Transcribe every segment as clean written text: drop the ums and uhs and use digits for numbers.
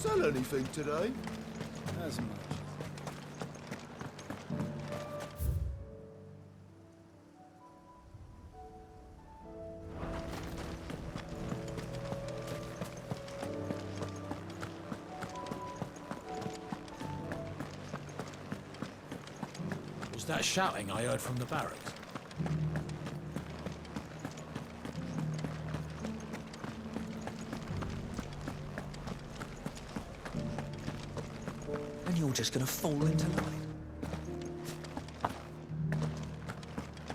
Sell anything today? As much. Was that shouting I heard from the barracks? And you're just gonna fall into line.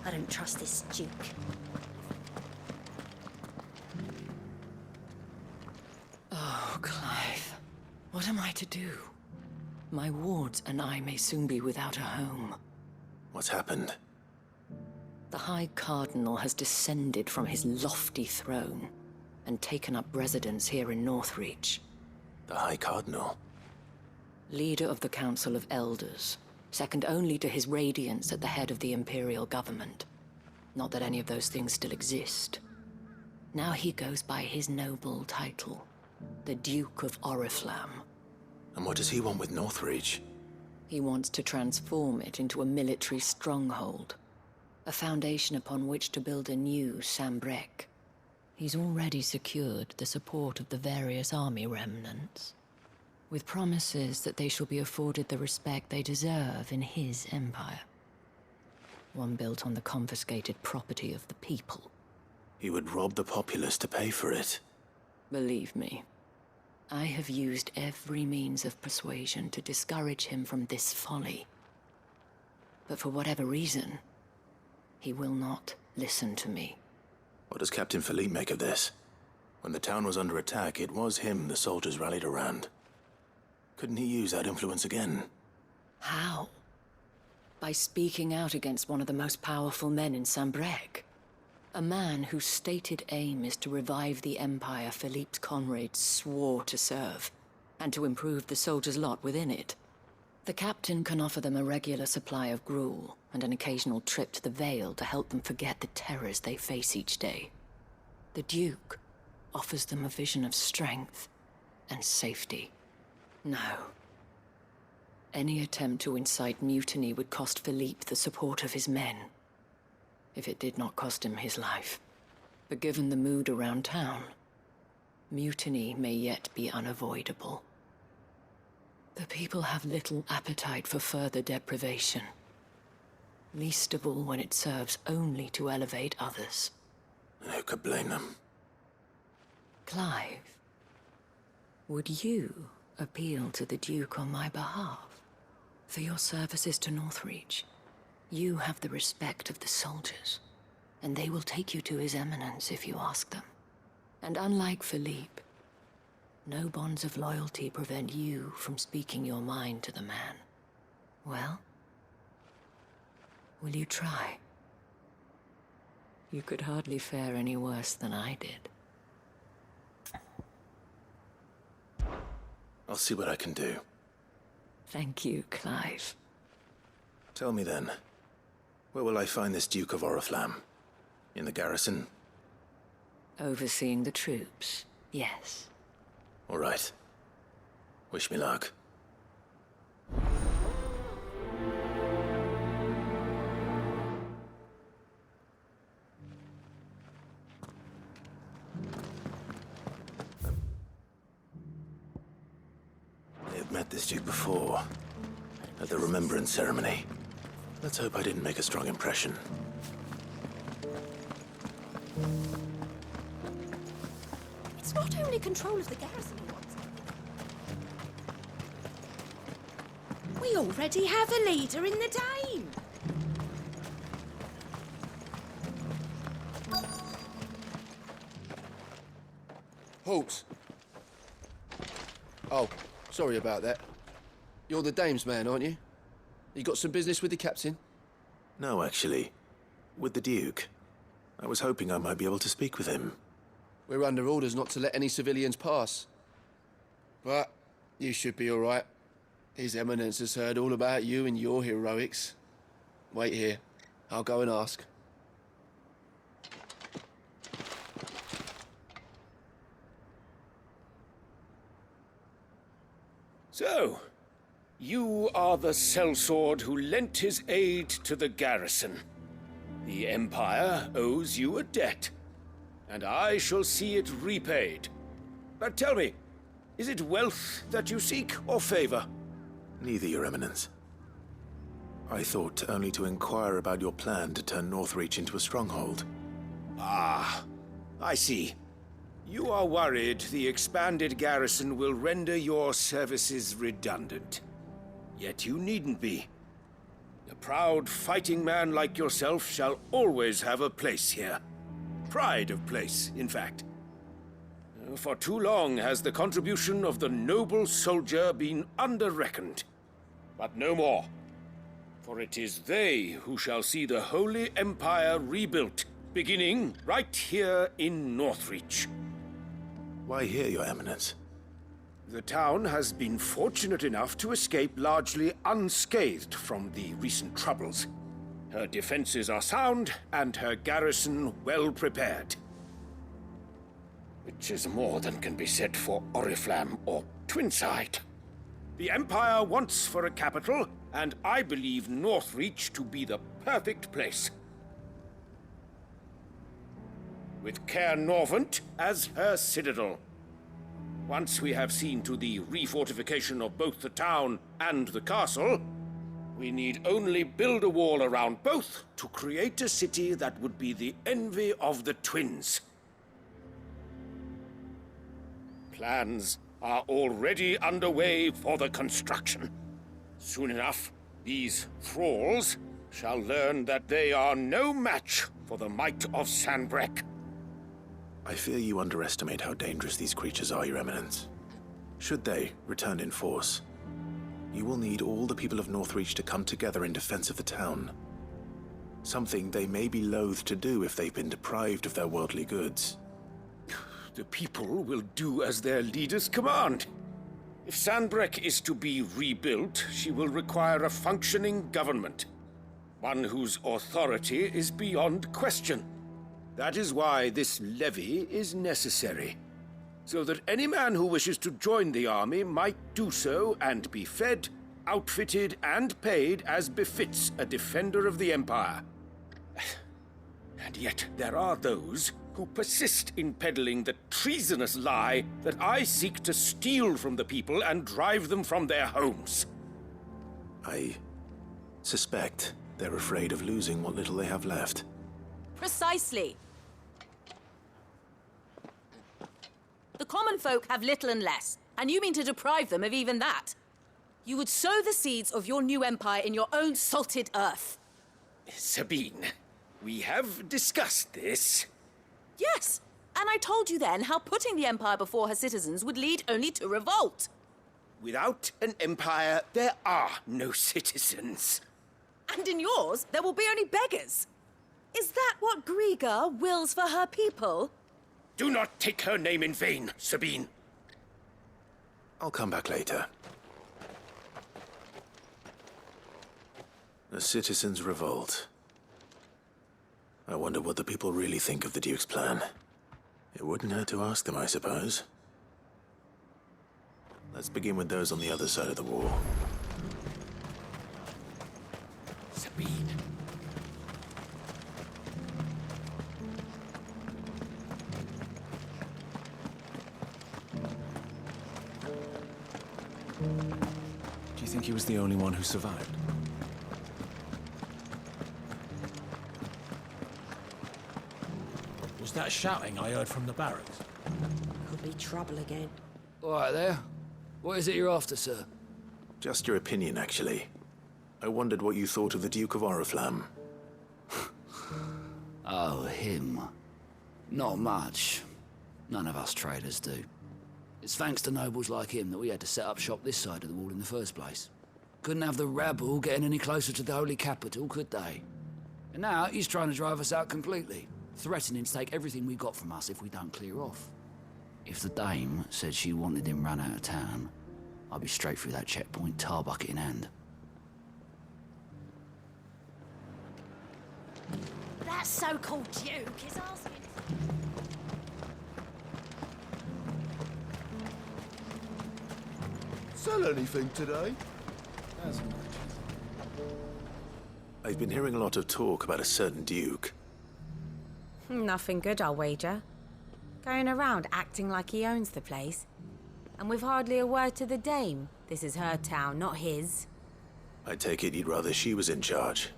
I don't trust this Duke. Oh, Clive. What am I to do? My wards and I may soon be without a home. What's happened? The High Cardinal has descended from his lofty throne and taken up residence here in Northreach. The High Cardinal? Leader of the Council of Elders, second only to his Radiance at the head of the Imperial government. Not that any of those things still exist. Now he goes by his noble title, the Duke of Oriflamme. And what does he want with Northreach? He wants to transform it into a military stronghold, a foundation upon which to build a new Sanbreque. He's already secured the support of the various army remnants, with promises that they shall be afforded the respect they deserve in his empire. One built on the confiscated property of the people. He would rob the populace to pay for it. Believe me, I have used every means of persuasion to discourage him from this folly. But for whatever reason, he will not listen to me. What does Captain Philippe make of this? When the town was under attack, it was him the soldiers rallied around. Couldn't he use that influence again? How? By speaking out against one of the most powerful men in Sanbreque. A man whose stated aim is to revive the empire Philippe's comrades swore to serve, and to improve the soldiers' lot within it. The captain can offer them a regular supply of gruel, and an occasional trip to the Vale to help them forget the terrors they face each day. The Duke offers them a vision of strength and safety. No. Any attempt to incite mutiny would cost Philippe the support of his men, if it did not cost him his life. But given the mood around town, mutiny may yet be unavoidable. The people have little appetite for further deprivation, least of all when it serves only to elevate others. And who could blame them? Clive, would you appeal to the Duke on my behalf? For your services to Northreach, you have the respect of the soldiers, and they will take you to His Eminence if you ask them. And unlike Philippe, no bonds of loyalty prevent you from speaking your mind to the man. Well, will you try? You could hardly fare any worse than I did. I'll see what I can do. Thank you, Clive. Tell me then, where will I find this Duke of Oriflamme? In the garrison? Overseeing the troops, yes. All right. Wish me luck. I've met this Duke before, at the Remembrance Ceremony. Let's hope I didn't make a strong impression. It's not only control of the garrison he wants. We already have a leader in the Dane. Halt! Oh, sorry about that. You're the dame's man, aren't you? You got some business with the captain? No, actually. With the Duke. I was hoping I might be able to speak with him. We're under orders not to let any civilians pass. But you should be all right. His Eminence has heard all about you and your heroics. Wait here. I'll go and ask. So, you are the sellsword who lent his aid to the garrison. The Empire owes you a debt, and I shall see it repaid. But tell me, is it wealth that you seek, or favor? Neither, Your Eminence. I thought only to inquire about your plan to turn Northreach into a stronghold. Ah, I see. You are worried the expanded garrison will render your services redundant. Yet you needn't be. A proud fighting man like yourself shall always have a place here. Pride of place, in fact. For too long has the contribution of the noble soldier been under-reckoned. But no more. For it is they who shall see the Holy Empire rebuilt, beginning right here in Northreach. Why here, Your Eminence? The town has been fortunate enough to escape largely unscathed from the recent troubles. Her defenses are sound, and her garrison well prepared. Which is more than can be said for Oriflamme or Twinside. The Empire wants for a capital, and I believe Northreach to be the perfect place. With Caer Norvent as her citadel. Once we have seen to the refortification of both the town and the castle, we need only build a wall around both to create a city that would be the envy of the twins. Plans are already underway for the construction. Soon enough, these thralls shall learn that they are no match for the might of Sanbreque. I fear you underestimate how dangerous these creatures are, Your Eminence. Should they return in force, you will need all the people of Northreach to come together in defense of the town. Something they may be loath to do if they've been deprived of their worldly goods. The people will do as their leaders command. If Sanbreque is to be rebuilt, she will require a functioning government. One whose authority is beyond question. That is why this levy is necessary. So that any man who wishes to join the army might do so and be fed, outfitted, and paid as befits a defender of the Empire. And yet there are those who persist in peddling the treasonous lie that I seek to steal from the people and drive them from their homes. I suspect they're afraid of losing what little they have left. Precisely. The common folk have little and less, and you mean to deprive them of even that. You would sow the seeds of your new empire in your own salted earth. Sabine, we have discussed this. Yes, and I told you then how putting the empire before her citizens would lead only to revolt. Without an empire, there are no citizens. And in yours, there will be only beggars. Is that what Griga wills for her people? Do not take her name in vain, Sabine. I'll come back later. The citizens revolt. I wonder what the people really think of the Duke's plan. It wouldn't hurt to ask them, I suppose. Let's begin with those on the other side of the wall. Sabine. Do you think he was the only one who survived? Was that shouting I heard from the barracks? Could be trouble again. All right there. What is it you're after, sir? Just your opinion, actually. I wondered what you thought of the Duke of Oriflamme. Oh, him. Not much. None of us traders do. It's thanks to nobles like him that we had to set up shop this side of the wall in the first place. Couldn't have the rabble getting any closer to the holy capital, could they? And now he's trying to drive us out completely, threatening to take everything we got from us if we don't clear off. If the dame said she wanted him run out of town, I'd be straight through that checkpoint, tar bucket in hand. That so-called Duke is asking... Sell anything today? As much. I've been hearing a lot of talk about a certain duke. Nothing good, I'll wager. Going around acting like he owns the place. And with hardly a word to the dame. This is her town, not his. I take it you'd rather she was in charge.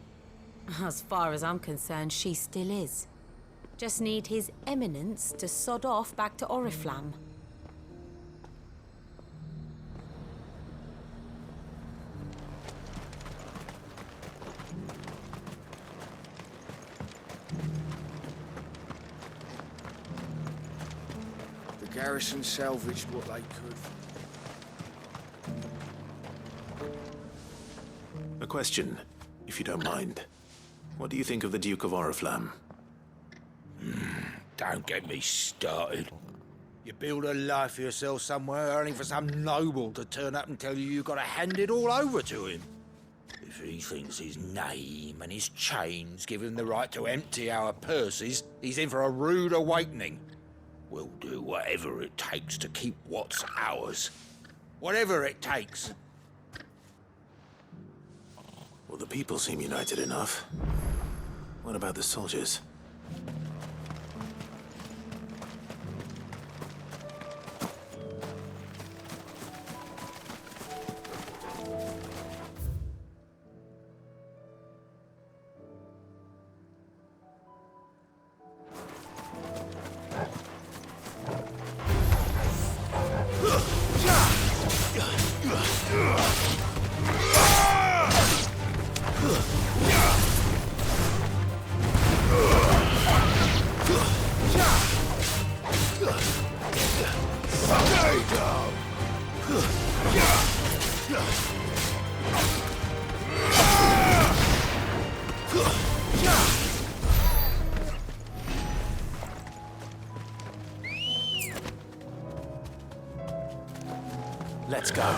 As far as I'm concerned, she still is. Just need his eminence to sod off back to Oriflamme. The garrison salvaged what they could. A question, if you don't mind. What do you think of the Duke of Oriflamme? Don't get me started. You build a life for yourself somewhere, only for some noble to turn up and tell you you've got to hand it all over to him. If he thinks his name and his chains give him the right to empty our purses, he's in for a rude awakening. We'll do whatever it takes to keep what's ours. Whatever it takes. Well, the people seem united enough. What about the soldiers? Let's go.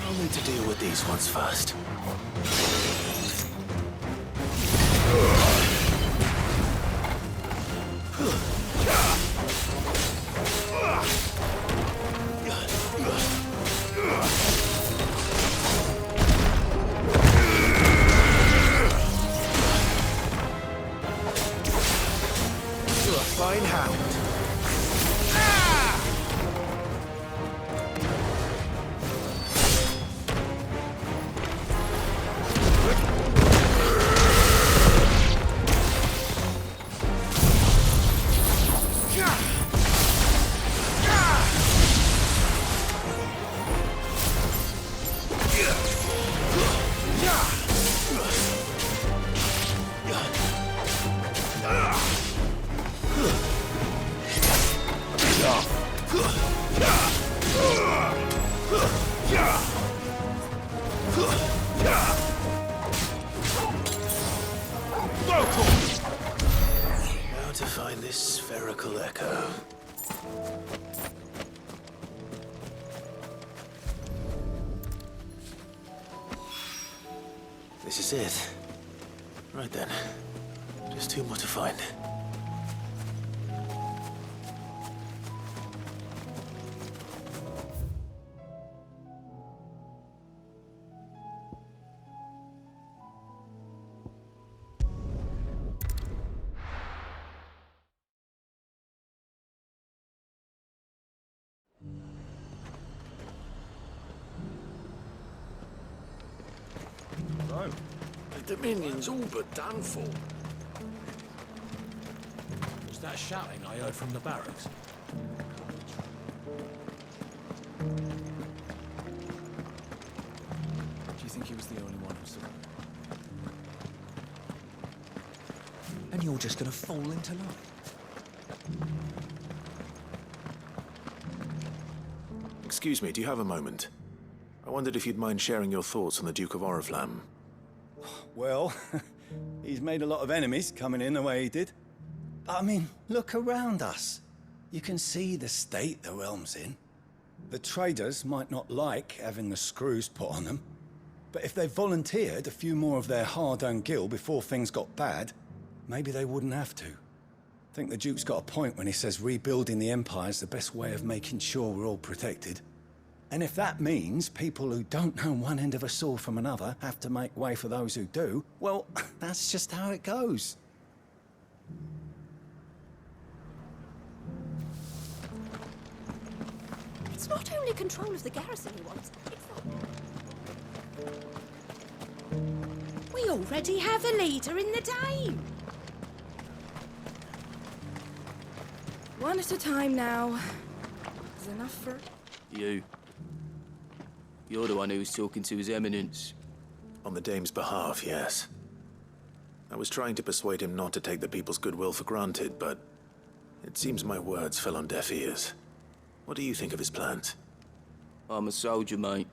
I'll need to deal with these ones first. You're a fine hound. Now to find this spherical echo. This is it. Right then. Just two more to find. The Dominion's all but done for. Was that shouting I heard from the barracks? and you're just gonna fall into line. Excuse me, do you have a moment? I wondered if you'd mind sharing your thoughts on the Duke of Oriflamme. Well, he's made a lot of enemies coming in the way he did. But I mean, look around us. You can see the state the realm's in. The traders might not like having the screws put on them, but if they volunteered a few more of their hard-earned gil before things got bad, maybe they wouldn't have to. I think the Duke's got a point when he says rebuilding the Empire's the best way of making sure we're all protected. And if that means people who don't know one end of a sword from another have to make way for those who do, well, that's just how it goes. It's not only control of the garrison he wants, it's the... We already have a leader in the Dame. One at a time now. Is enough for... You. You're the one who was talking to His Eminence. On the Dame's behalf, yes. I was trying to persuade him not to take the people's goodwill for granted, but it seems my words fell on deaf ears. What do you think of his plans? I'm a soldier, mate.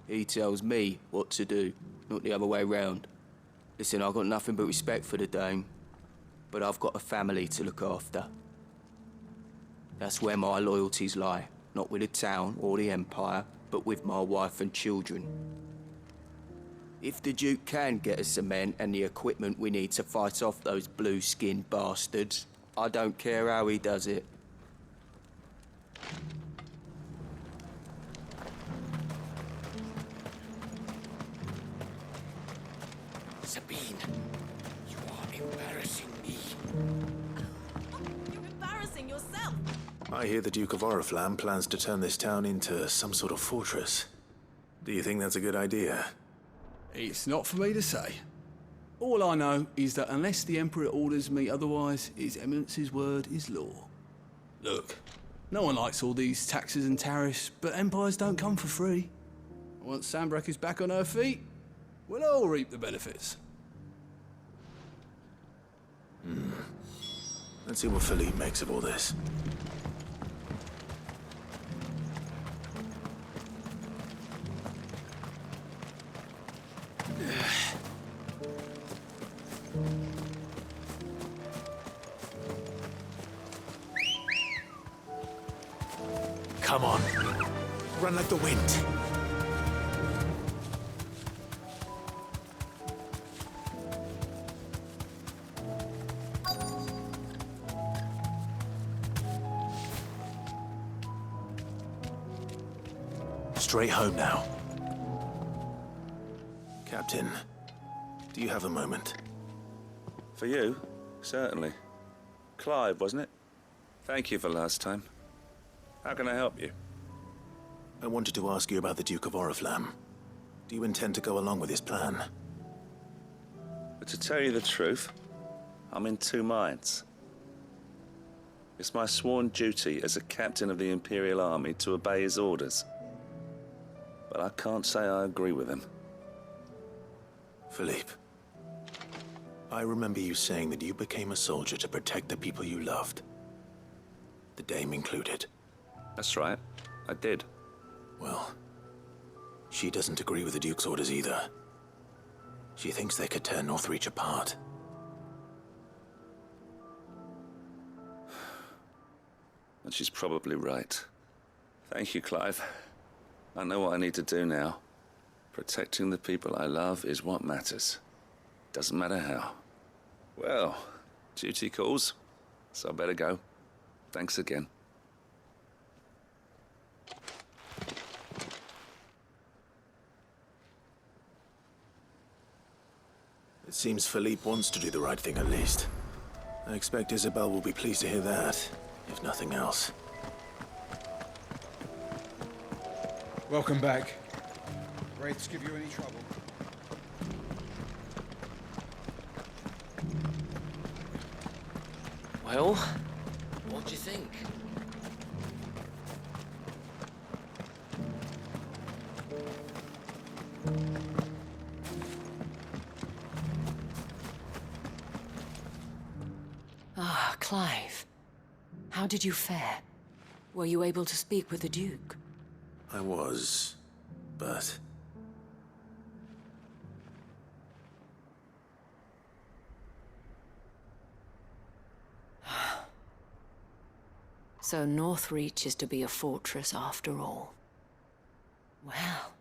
He tells me what to do, not the other way round. Listen, I've got nothing but respect for the Dame, but I've got a family to look after. That's where my loyalties lie, not with the town or the Empire, but with my wife and children. If the Duke can get us the men and the equipment we need to fight off those blue-skinned bastards, I don't care how he does it. Sabine, you are embarrassing me. You're embarrassing yourself. I hear the Duke of Oriflamme plans to turn this town into some sort of fortress. Do you think that's a good idea? It's not for me to say. All I know is that unless the Emperor orders me otherwise, His Eminence's word is law. Look, no one likes all these taxes and tariffs, but empires don't come for free. Once Sanbreque is back on her feet, we'll all reap the benefits. Let's see what Philippe makes of all this. Come on. Run like the wind. Straight home now. Captain, do you have a moment? For you? Certainly. Clive, wasn't it? Thank you for last time. How can I help you? I wanted to ask you about the Duke of Oriflamme. Do you intend to go along with his plan? But to tell you the truth, I'm in two minds. It's my sworn duty as a captain of the Imperial Army to obey his orders. But I can't say I agree with him. Philippe, I remember you saying that you became a soldier to protect the people you loved. The Dame included. That's right, I did. Well, she doesn't agree with the Duke's orders either. She thinks they could tear Northreach apart. And she's probably right. Thank you, Clive. I know what I need to do now. Protecting the people I love is what matters. Doesn't matter how. Well, duty calls, so I better go. Thanks again. It seems Philippe wants to do the right thing at least. I expect Isabel will be pleased to hear that, if nothing else. Welcome back. Wraiths give you any trouble? Well, what do you think? Clive, how did you fare? Were you able to speak with the Duke? I was, but... So Northreach is to be a fortress after all. Well,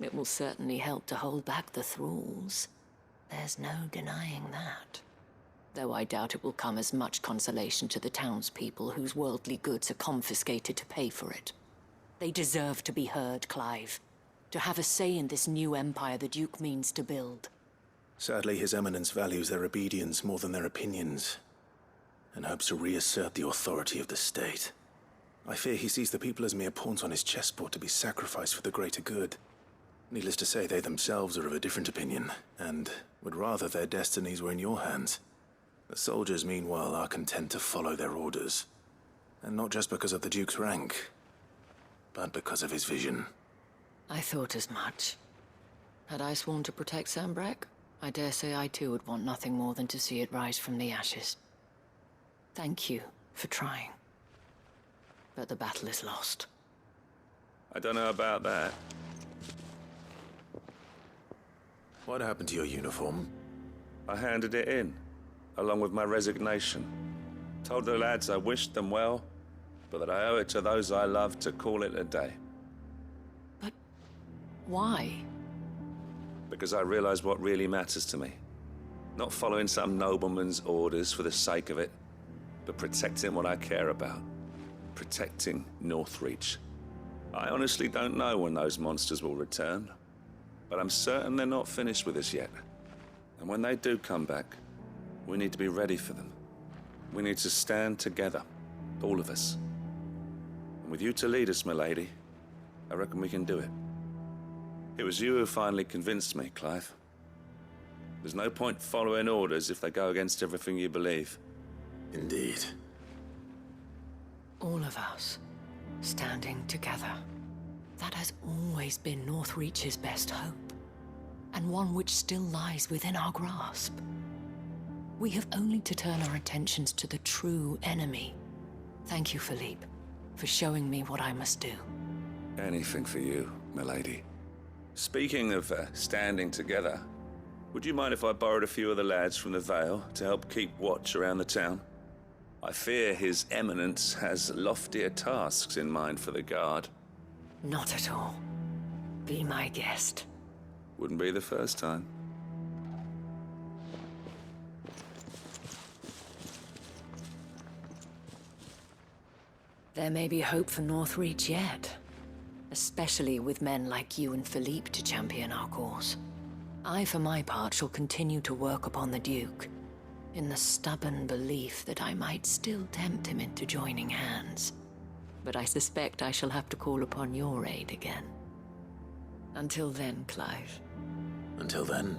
it will certainly help to hold back the thralls. There's no denying that. Though I doubt it will come as much consolation to the townspeople whose worldly goods are confiscated to pay for it. They deserve to be heard, Clive. To have a say in this new empire the Duke means to build. Sadly, His Eminence values their obedience more than their opinions, and hopes to reassert the authority of the state. I fear he sees the people as mere pawns on his chessboard to be sacrificed for the greater good. Needless to say, they themselves are of a different opinion, and would rather their destinies were in your hands. The soldiers, meanwhile, are content to follow their orders. And not just because of the Duke's rank, but because of his vision. I thought as much. Had I sworn to protect Sanbreque, I dare say I too would want nothing more than to see it rise from the ashes. Thank you for trying. But the battle is lost. I don't know about that. What happened to your uniform? I handed it in, along with my resignation. Told the lads I wished them well, but that I owe it to those I love to call it a day. But why? Because I realized what really matters to me. Not following some nobleman's orders for the sake of it, but protecting what I care about. Protecting Northreach. I honestly don't know when those monsters will return, but I'm certain they're not finished with us yet. And when they do come back, we need to be ready for them. We need to stand together, all of us. And with you to lead us, milady, I reckon we can do it. It was you who finally convinced me, Clive. There's no point following orders if they go against everything you believe. Indeed. All of us, standing together. That has always been Northreach's best hope, and one which still lies within our grasp. We have only to turn our attentions to the true enemy. Thank you, Philippe, for showing me what I must do. Anything for you, milady. Speaking of standing together, would you mind if I borrowed a few of the lads from the Vale to help keep watch around the town? I fear His Eminence has loftier tasks in mind for the guard. Not at all. Be my guest. Wouldn't be the first time. There may be hope for Northreach yet. Especially with men like you and Philippe to champion our cause. I, for my part, shall continue to work upon the Duke, in the stubborn belief that I might still tempt him into joining hands. But I suspect I shall have to call upon your aid again. Until then, Clive. Until then.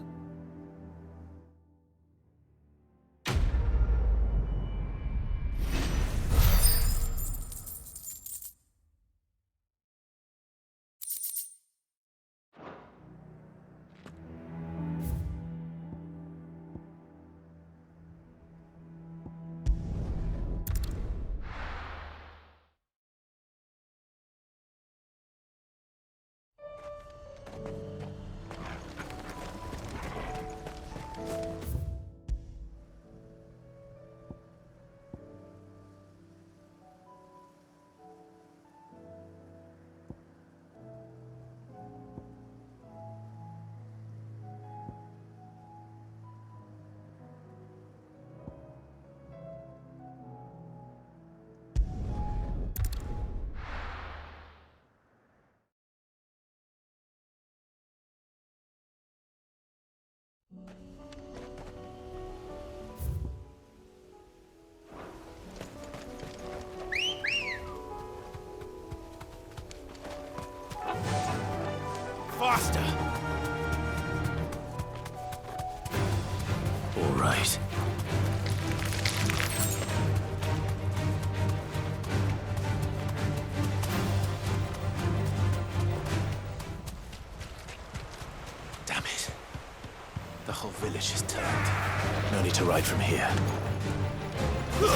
Faster! All right. Damn it. The whole village is turned. No need to ride from here. Stay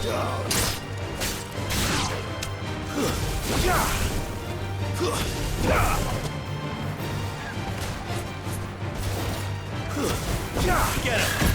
down! Get him!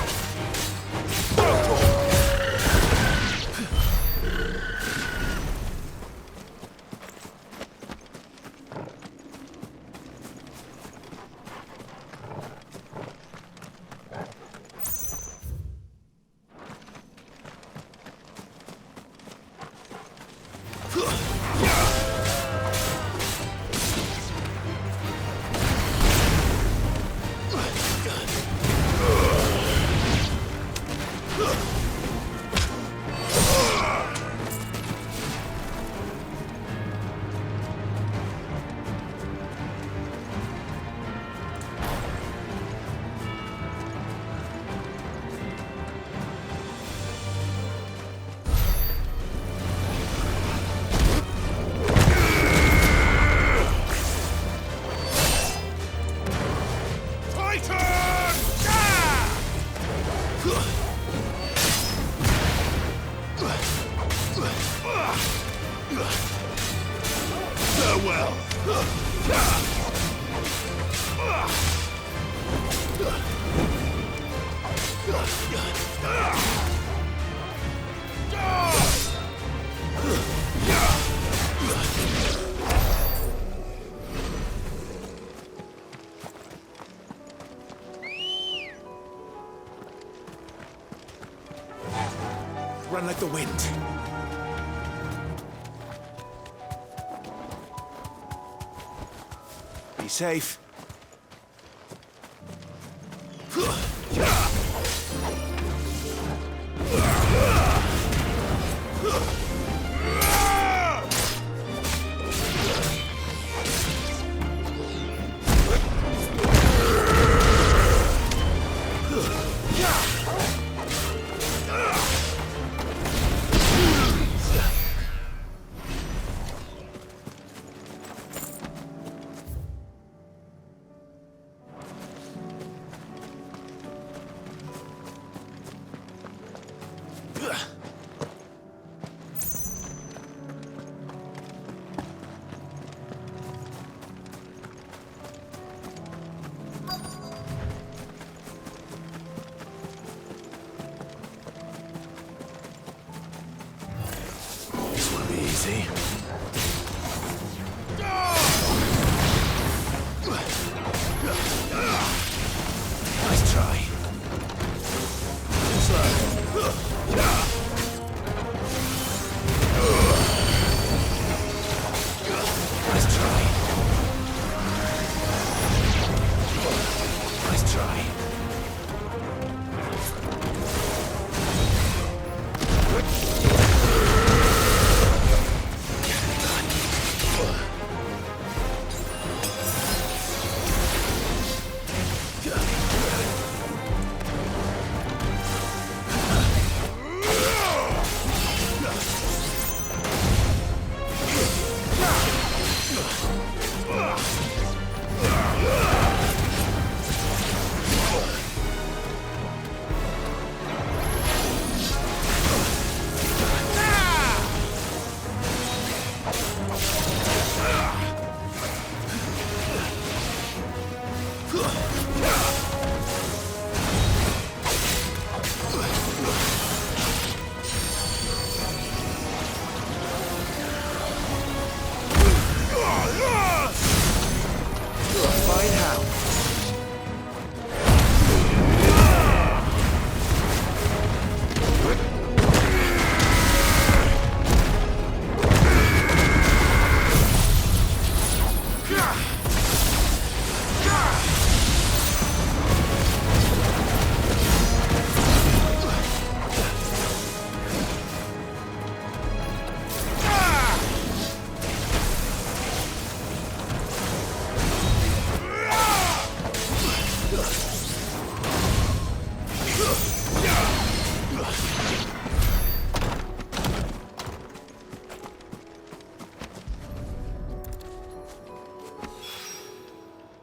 Run like the wind. Be safe. This won't be easy. Nice try. Nice try. Nice try.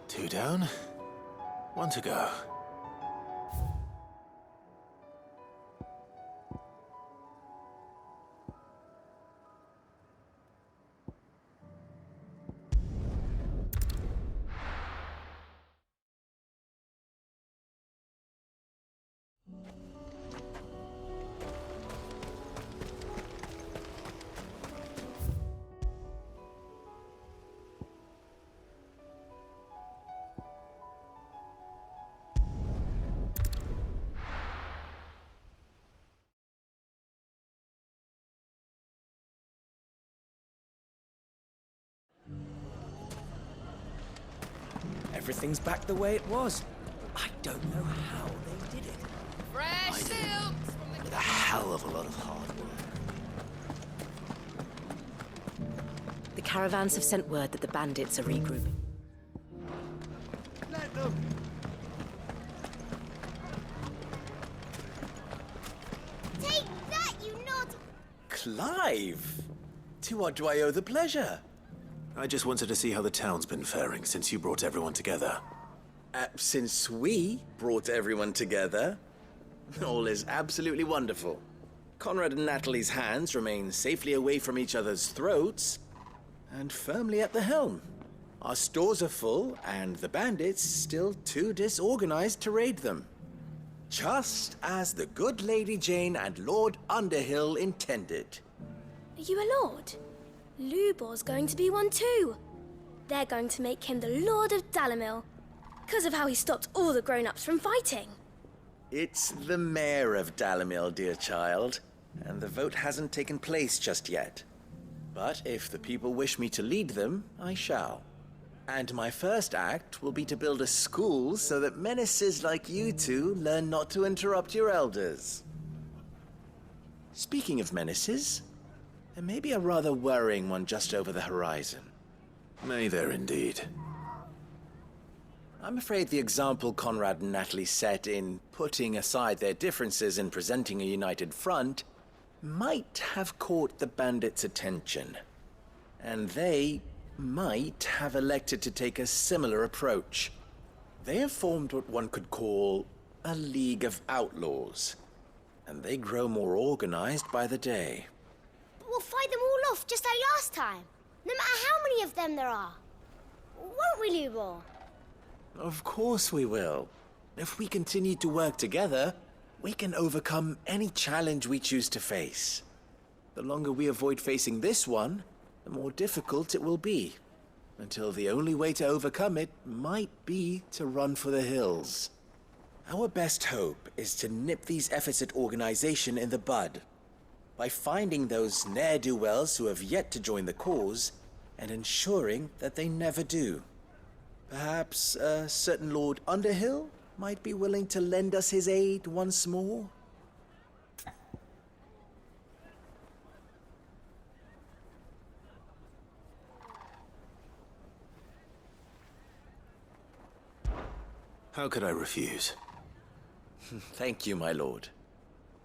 2 down, 1 to go. Everything's back the way it was. I don't know how they did it. Fresh silks with a hell of a lot of hard work. The caravans have sent word that the bandits are regrouping. Let them. Take that, you naughty... Clive! To what do I owe the pleasure? I just wanted to see how the town's been faring since you brought everyone together. Since we brought everyone together, all is absolutely wonderful. Conrad and Natalie's hands remain safely away from each other's throats and firmly at the helm. Our stores are full, and the bandits still too disorganized to raid them. Just as the good Lady Jane and Lord Underhill intended. Are you a lord? Lubor's going to be one too. They're going to make him the Lord of Dalamil, because of how he stopped all the grown-ups from fighting. It's the mayor of Dalamil, dear child, and the vote hasn't taken place just yet. But if the people wish me to lead them, I shall. And my first act will be to build a school so that menaces like you two learn not to interrupt your elders. Speaking of menaces, there may be a rather worrying one just over the horizon. May there indeed. I'm afraid the example Conrad and Natalie set in putting aside their differences and presenting a united front might have caught the bandits' attention. And they might have elected to take a similar approach. They have formed what one could call a League of Outlaws, and they grow more organized by the day. But we'll fight them all off just like last time, no matter how many of them there are. Won't we, Lubor? Of course we will. If we continue to work together, we can overcome any challenge we choose to face. The longer we avoid facing this one, the more difficult it will be, until the only way to overcome it might be to run for the hills. Our best hope is to nip these efforts at organization in the bud, by finding those ne'er-do-wells who have yet to join the cause, and ensuring that they never do. Perhaps a certain Lord Underhill might be willing to lend us his aid once more? How could I refuse? Thank you, my lord.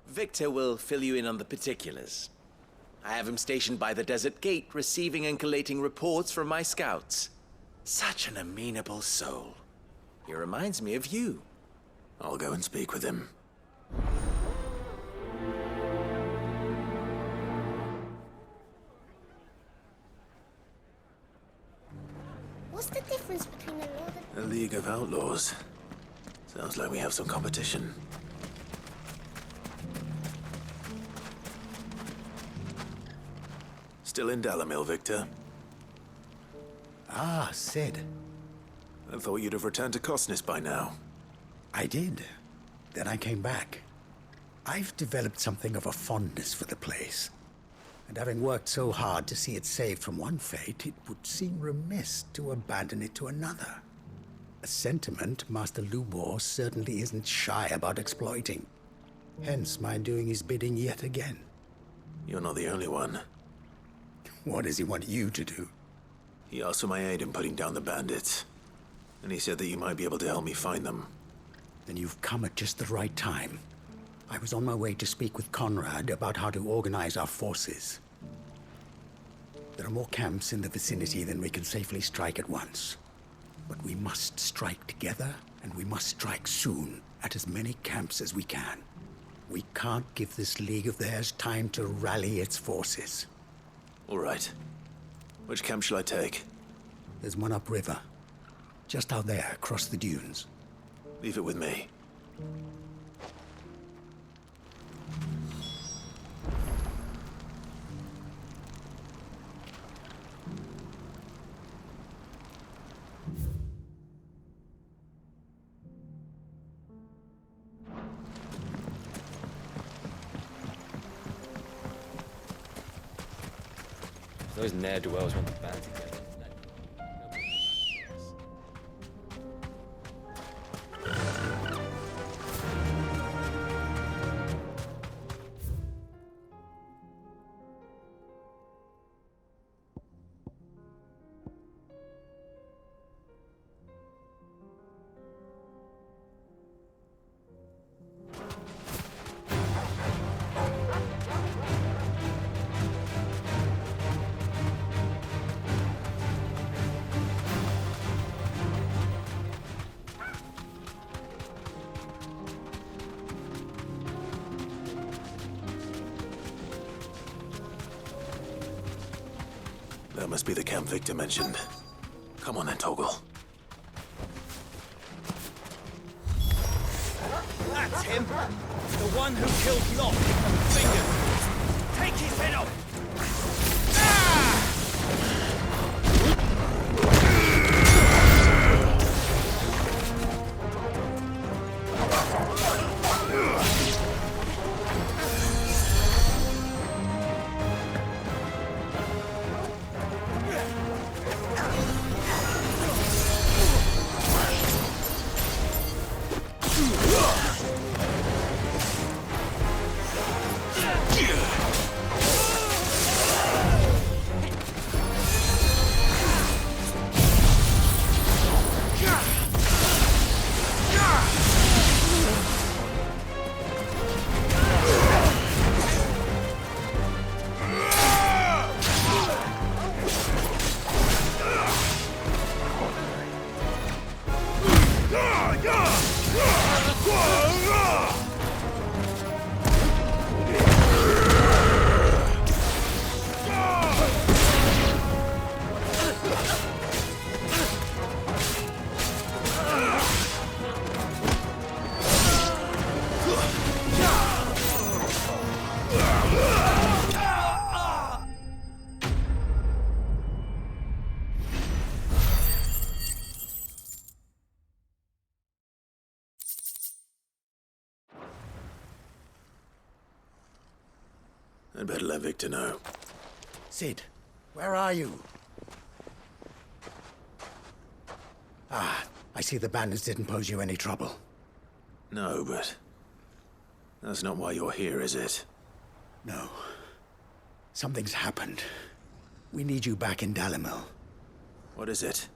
Victor will fill you in on the particulars. I have him stationed by the desert gate, receiving and collating reports from my scouts. Such an amenable soul. He reminds me of you. I'll go and speak with him. What's the difference between the Lord and... A League of Outlaws. Sounds like we have some competition. Still in Dalamil, Victor? Ah, Sid. I thought you'd have returned to Cosnis by now. I did. Then I came back. I've developed something of a fondness for the place. And having worked so hard to see it saved from one fate, it would seem remiss to abandon it to another. A sentiment Master Lubor certainly isn't shy about exploiting. Hence my doing his bidding yet again. You're not the only one. What does he want you to do? He asked for my aid in putting down the bandits. And he said that you might be able to help me find them. Then you've come at just the right time. I was on my way to speak with Conrad about how to organize our forces. There are more camps in the vicinity than we can safely strike at once. But we must strike together, and we must strike soon at as many camps as we can. We can't give this league of theirs time to rally its forces. All right. Which camp shall I take? There's one upriver. Just out there, across the dunes. Leave it with me. Those ne'er-do-wells want the band together. That must be the camp Victor mentioned. Come on then, Toggle. That's him! The one who killed Lot and Finger! Take his head off! I'd better let Victor know. Sid, where are you? Ah, I see the bandits didn't pose you any trouble. No, but that's not why you're here, is it? No. Something's happened. We need you back in Dalimil. What is it?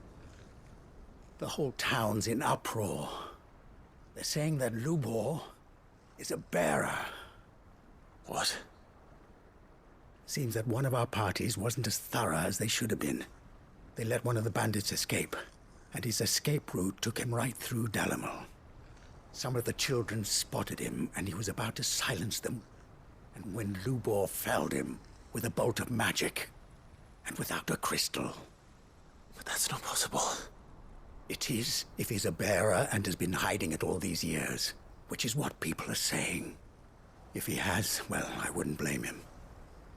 The whole town's in uproar. They're saying that Lubor is a bearer. What? Seems that one of our parties wasn't as thorough as they should have been. They let one of the bandits escape, and his escape route took him right through Dalimil. Some of the children spotted him, and he was about to silence them. And when Lubor felled him with a bolt of magic, and without a crystal. But that's not possible. It is, if he's a bearer and has been hiding it all these years, which is what people are saying. If he has, well, I wouldn't blame him.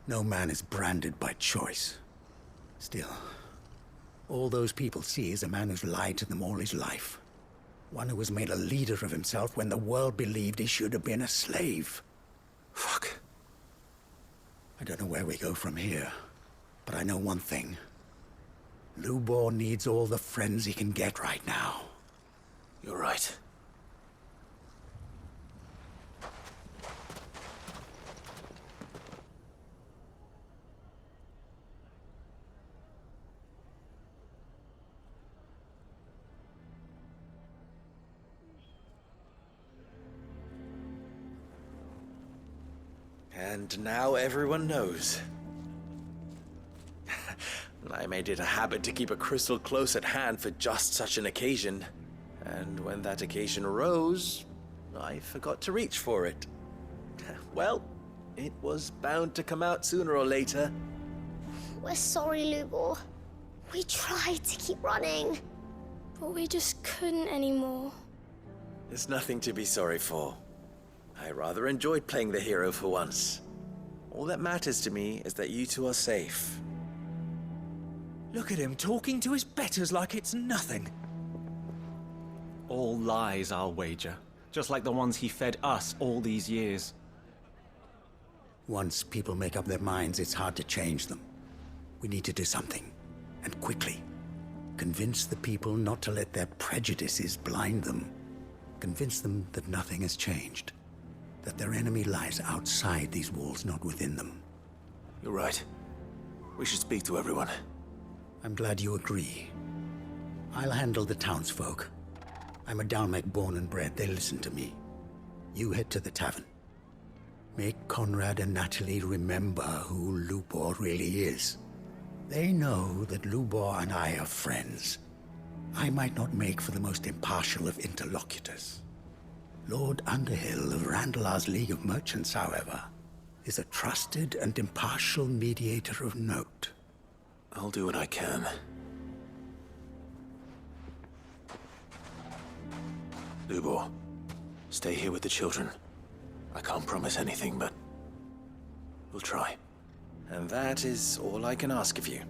No man is branded by choice. Still, all those people see is a man who's lied to them all his life. One who was made a leader of himself when the world believed he should have been a slave. Fuck. I don't know where we go from here, but I know one thing. Lubor needs all the friends he can get right now. You're right. And now everyone knows. I I made it a habit to keep a crystal close at hand for just such an occasion. And when that occasion arose, I forgot to reach for it. Well, it was bound to come out sooner or later. We're sorry, Lubor. We tried to keep running, but we just couldn't anymore. There's nothing to be sorry for. I rather enjoyed playing the hero for once. All that matters to me is that you two are safe. Look at him talking to his betters like it's nothing. All lies, I'll wager. Just like the ones he fed us all these years. Once people make up their minds, it's hard to change them. We need to do something, and quickly. Convince the people not to let their prejudices blind them. Convince them that nothing has changed. That their enemy lies outside these walls, not within them. You're right. We should speak to everyone. I'm glad you agree. I'll handle the townsfolk. I'm a Dalmec born and bred. They listen to me. You head to the tavern. Make Conrad and Natalie remember who Lubor really is. They know that Lubor and I are friends. I might not make for the most impartial of interlocutors. Lord Underhill of Randalar's League of Merchants, however, is a trusted and impartial mediator of note. I'll do what I can. Lubor, stay here with the children. I can't promise anything, but we'll try. And that is all I can ask of you.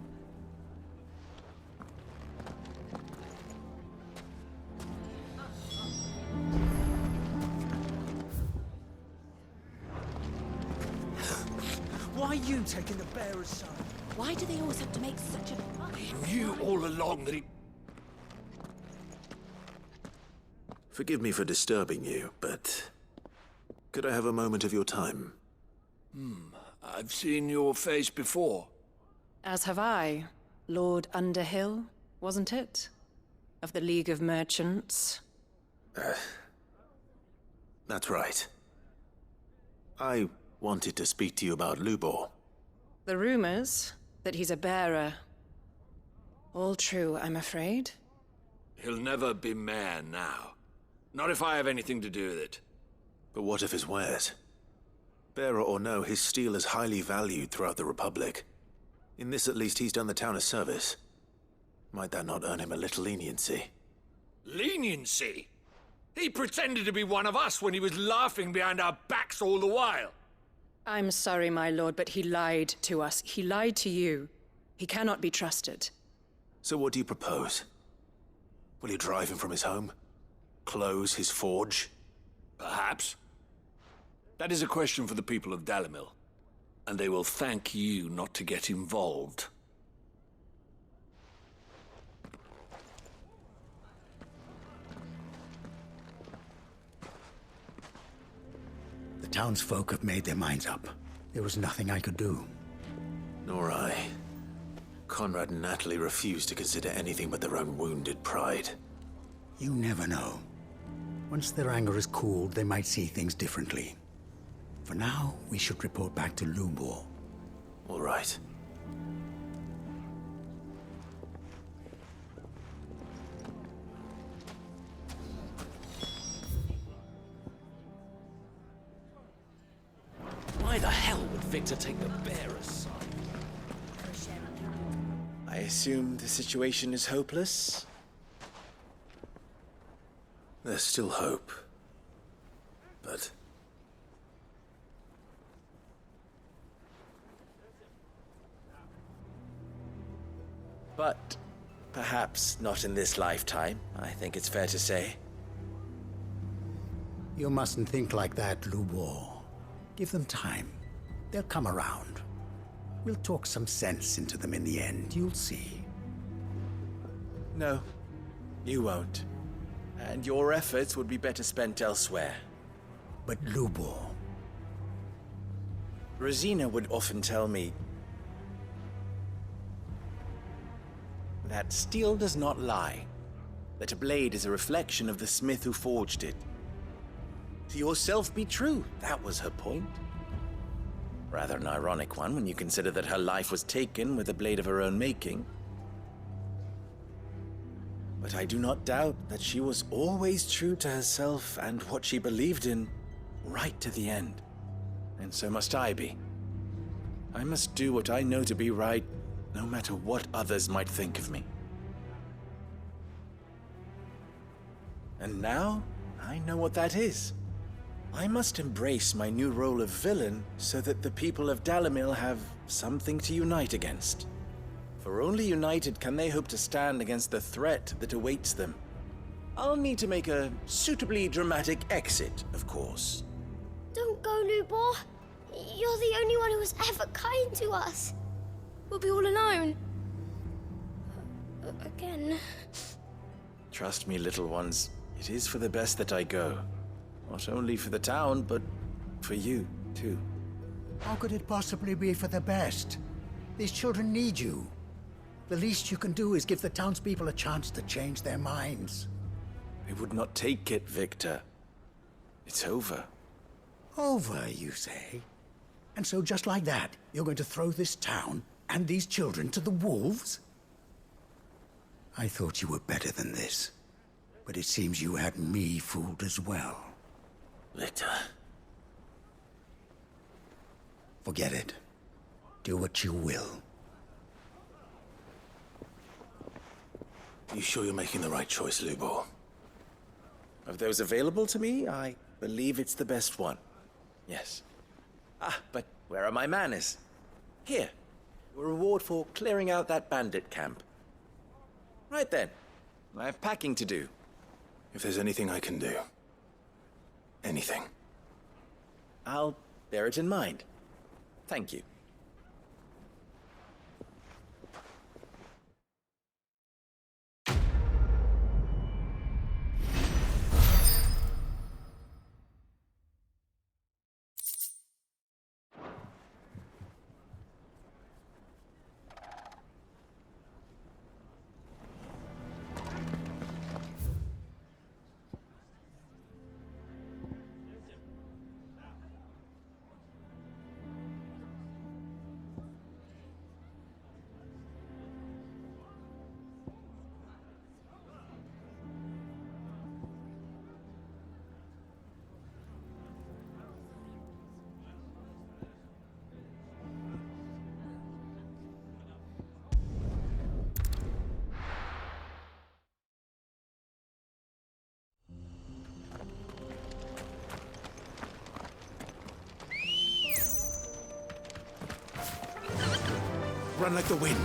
Why are you taking the bearer's side? Why do they always have to make such a fuss? He knew all along that he... Forgive me for disturbing you, but could I have a moment of your time? I've seen your face before. As have I. Lord Underhill, wasn't it? Of the League of Merchants. That's right. I wanted to speak to you about Lubor. The rumors that he's a bearer. All true, I'm afraid. He'll never be mayor now. Not if I have anything to do with it. But what of his wares? Bearer or no, his steel is highly valued throughout the Republic. In this at least he's done the town a service. Might that not earn him a little leniency? Leniency? He pretended to be one of us when he was laughing behind our backs all the while. I'm sorry, my lord, but he lied to us. He lied to you. He cannot be trusted. So what do you propose? Will you drive him from his home? Close his forge? Perhaps. That is a question for the people of Dalimil. And they will thank you not to get involved. The townsfolk have made their minds up. There was nothing I could do. Nor I. Conrad and Natalie refused to consider anything but their own wounded pride. You never know. Once their anger is cooled, they might see things differently. For now, we should report back to Lubor. All right. Why the hell would Victor take the bearer's side? I assume the situation is hopeless? There's still hope. But... But perhaps not in this lifetime, I think it's fair to say. You mustn't think like that, Lubor. Give them time. They'll come around. We'll talk some sense into them in the end, you'll see. No, you won't. And your efforts would be better spent elsewhere. But Lubor... Rosina would often tell me that steel does not lie, that a blade is a reflection of the smith who forged it. To yourself be true, that was her point. Rather an ironic one when you consider that her life was taken with a blade of her own making. But I do not doubt that she was always true to herself and what she believed in, right to the end. And so must I be. I must do what I know to be right, no matter what others might think of me. And now, I know what that is. I must embrace my new role of villain so that the people of Dalimil have something to unite against. For only united can they hope to stand against the threat that awaits them. I'll need to make a suitably dramatic exit, of course. Don't go, Lubor. You're the only one who was ever kind to us. We'll be all alone. Again. Trust me, little ones. It is for the best that I go. Not only for the town, but for you, too. How could it possibly be for the best? These children need you. The least you can do is give the townspeople a chance to change their minds. I would not take it, Victor. It's over. Over, you say? And so just like that, you're going to throw this town and these children to the wolves? I thought you were better than this. But it seems you had me fooled as well. Victor. Forget it. Do what you will. You sure you're making the right choice, Lubor? Of those available to me, I believe it's the best one. Yes. Ah, but where are my manners? Here. Your reward for clearing out that bandit camp. Right then. I have packing to do. If there's anything I can do. Anything. I'll bear it in mind. Thank you. Run like the wind.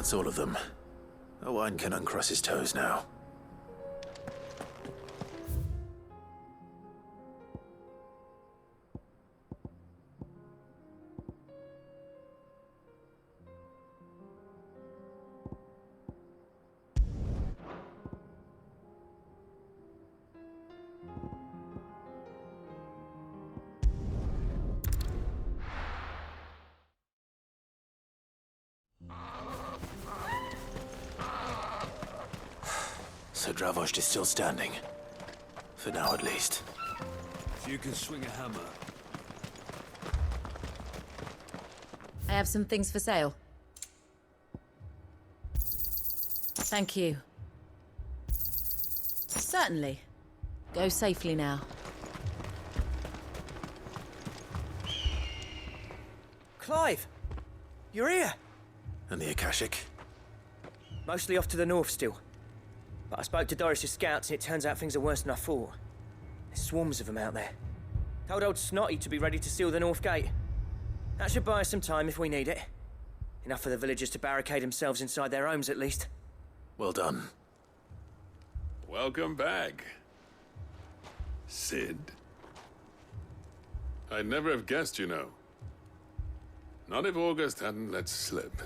That's all of them. Owen can uncross his toes now. So Dravost is still standing. For now, at least. If you can swing a hammer. I have some things for sale. Thank you. Certainly. Go safely now. Clive! You're here! And the Akashic? Mostly off to the north still. But I spoke to Doris's scouts and it turns out things are worse than I thought. There's swarms of them out there. Told old Snotty to be ready to seal the north gate. That should buy us some time if we need it. Enough for the villagers to barricade themselves inside their homes at least. Well done. Welcome back, Sid. I'd never have guessed, you know. Not if August hadn't let slip.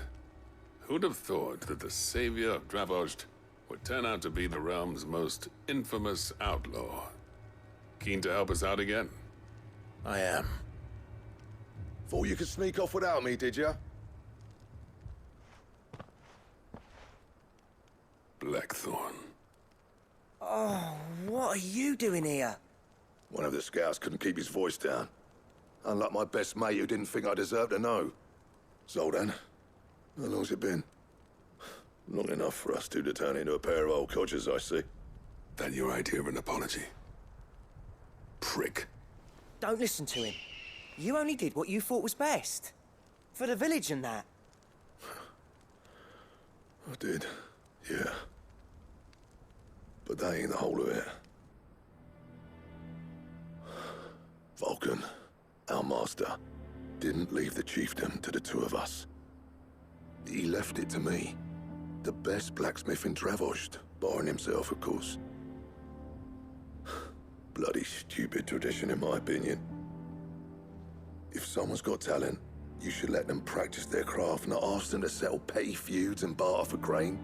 Who'd have thought that the savior of Dravost would turn out to be the realm's most infamous outlaw? Keen to help us out again? I am. Thought you could sneak off without me, did ya? Blackthorn. Oh, what are you doing here? One of the scouts couldn't keep his voice down. Unlike my best mate who didn't think I deserved to know. Zoldan, how long's it been? Long enough for us two to turn into a pair of old codgers, I see. That your idea of an apology? Prick. Don't listen to him. You only did what you thought was best. For the village and that. I did, yeah. But that ain't the whole of it. Vulcan, our master, didn't leave the chiefdom to the two of us. He left it to me. The best blacksmith in Dravost, barring himself, of course. Bloody stupid tradition, in my opinion. If someone's got talent, you should let them practice their craft, not ask them to settle petty feuds and barter for grain.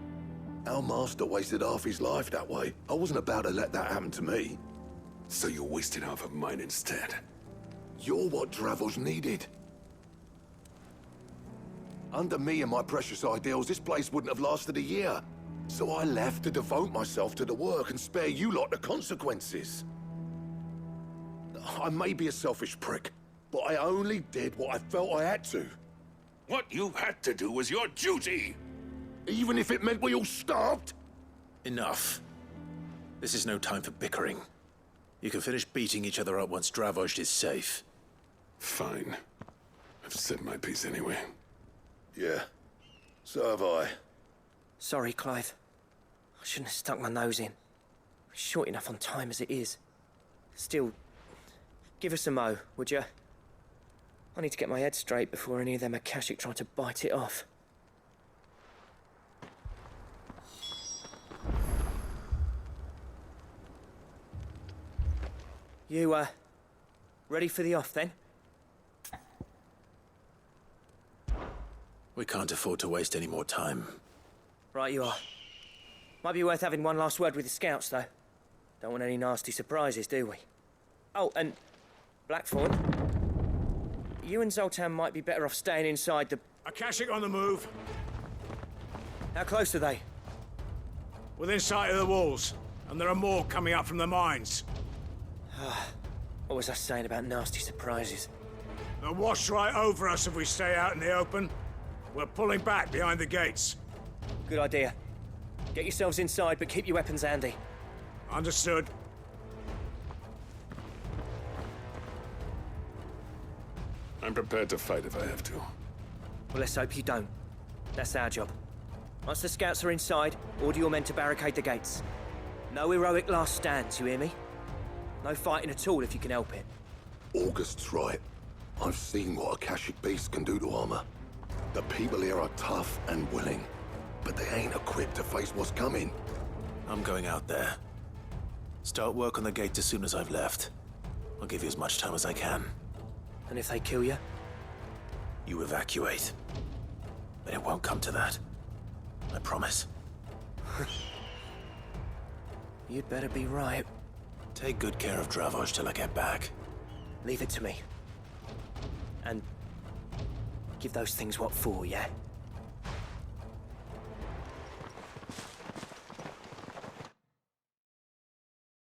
Our master wasted half his life that way. I wasn't about to let that happen to me. So you wasted half of mine instead? You're what Dravost needed. Under me and my precious ideals, this place wouldn't have lasted a year. So I left to devote myself to the work and spare you lot the consequences. I may be a selfish prick, but I only did what I felt I had to. What you had to do was your duty! Even if it meant we all starved? Enough. This is no time for bickering. You can finish beating each other up once Dravost is safe. Fine. I've said my piece anyway. Yeah, so have I. Sorry, Clive. I shouldn't have stuck my nose in. We're short enough on time as it is. Still, give us a mo, would you? I need to get my head straight before any of them Akashic try to bite it off. You, ready for the off, then? We can't afford to waste any more time. Right you are. Might be worth having one last word with the scouts, though. Don't want any nasty surprises, do we? Oh, and Blackthorn, you and Zoltan might be better off staying inside the... Akashic on the move. How close are they? Within sight of the walls, and there are more coming up from the mines. What was I saying about nasty surprises? They'll wash right over us if we stay out in the open. We're pulling back behind the gates. Good idea. Get yourselves inside, but keep your weapons handy. Understood. I'm prepared to fight if I have to. Well, let's hope you don't. That's our job. Once the scouts are inside, order your men to barricade the gates. No heroic last stands, you hear me? No fighting at all if you can help it. August's right. I've seen what Akashic beasts can do to armor. The people here are tough and willing, but they ain't equipped to face what's coming. I'm going out there. Start work on the gate as soon as I've left. I'll give you as much time as I can. And if they kill you? You evacuate. But it won't come to that. I promise. You'd better be right. Take good care of Dravost till I get back. Leave it to me. And give those things what for, yeah?